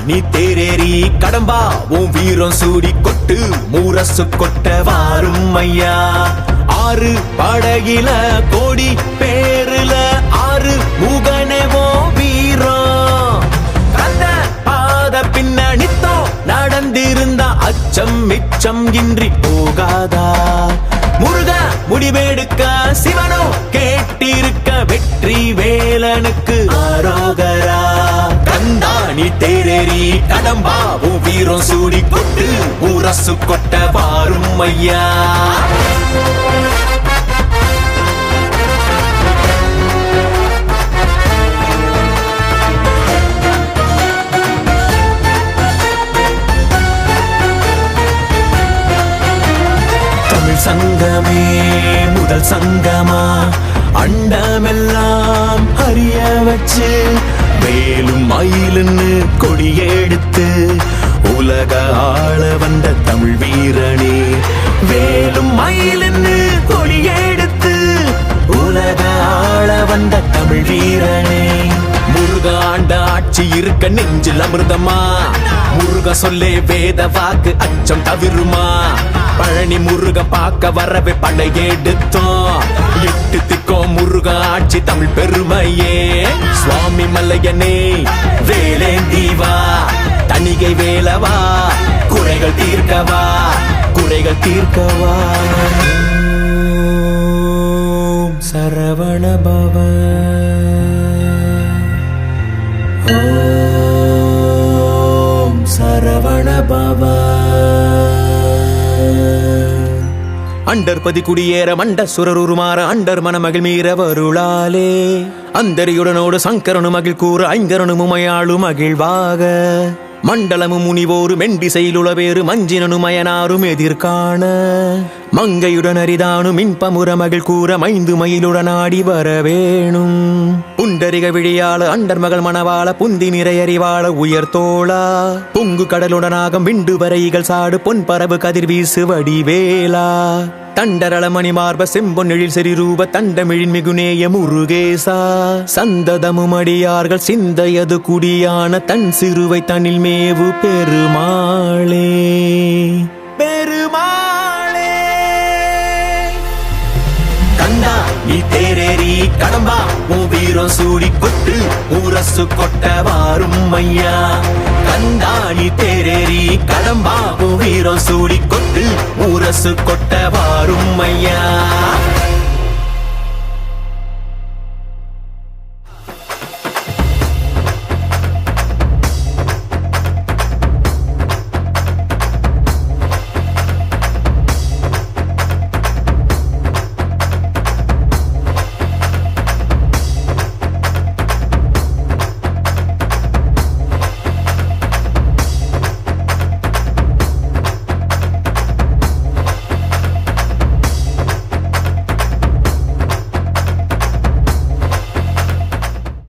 நீ தேரேறி கடம்பா உன் வீரம் சூடி கொட்டு மூரசு கொட்ட வாரும் ஐயா. ஆறு படகில கோடி பேருல ஆறு முகனவோ வீரம் கந்த பாத பின்னணித்தோ நடந்திருந்தா அச்சம் மிச்சம் இன்றி போகாதா. முருக முடிவெடுக்க சிவனோ கேட்டிருக்க வெற்றி வேலனுக்கு ஆரோகரா. கந்தாணி தேரேறி கடம்பாவும் வீரம் சூடி கொட்டு ஊரசு கொட்ட வாரும் ஐயா. சங்கமே முதல் சங்கமா அண்டமெல்லாம் அறிய வச்சு வேலும் மயிலுன்னு கொடியெடுத்து உலக ஆள வந்த தமிழ் வீரனே. வேலும் மயிலுன்னு கொடியெடுத்து உலக ஆள வந்த தமிழ் வீரனே. முருக ஆண்ட ஆட்சி இருக்க நெஞ்சில் அமிர்தமா முருக சொல்லே வேத வாக்கு அச்சம் தவிருமா. பழனி முருக பார்க்க வரவே படையெடுத்தோம் எட்டு திக்கோ முருக ஆட்சி தமிழ் பெருமையே. சுவாமி மல்லையனே வேலேந்தீவா தணிகை வேலவா குறைகள் தீர்க்கவா குறைகள் தீர்க்கவா. சரவண பவ ஓம் சரவண பவ. அண்டர்பதி குடியேற மண்ட சுரருமாற அண்டர் மனமகிழ் மீற வருளாலே அந்தரியுடனோடு சங்கரனு மகிழ் கூற ஐங்கரனு முமையாளு மகிழ்வாக. மண்டலமும் முனிவோரு மெண்டிசையிலுளவேறு மஞ்சினனு மயனாரும் எதிர்காண மங்கையுடன் அரிதானு மின்பமுற மகிழ் கூற மைந்து மயிலுடன் ஆடி வரவேணும். புண்டரிக விழியாள அண்டர் மகள் மணவாள புந்தி நிறையறிவாள உயர்த்தோளா பொங்கு கடலுடனாக விண்டு வரைகள் சாடு பொன் பரவு கதிர் வீசு வடிவேலா. தண்டரளமணி மார்ப செம்பொன்னெழில் செறிரூப தண்டமிழின் மிகுநேய முருகேசா. சந்ததமும் அடியார்கள் சிந்தையது குடியான தன் சிறுவை தனில் மேவு பெருமாளே பெருமாளே. கந்தா நீ தேரேறி கடம்பா உன் வீரம் சூடி கொட்டு ஊரசு கொட்ட வாரும் ஐயா. கந்தா நீ தேரேறி கடம்பா உன் வீரம் சூடி கொட்டு ஊரசு கொட்ட வாரும் ஐயா.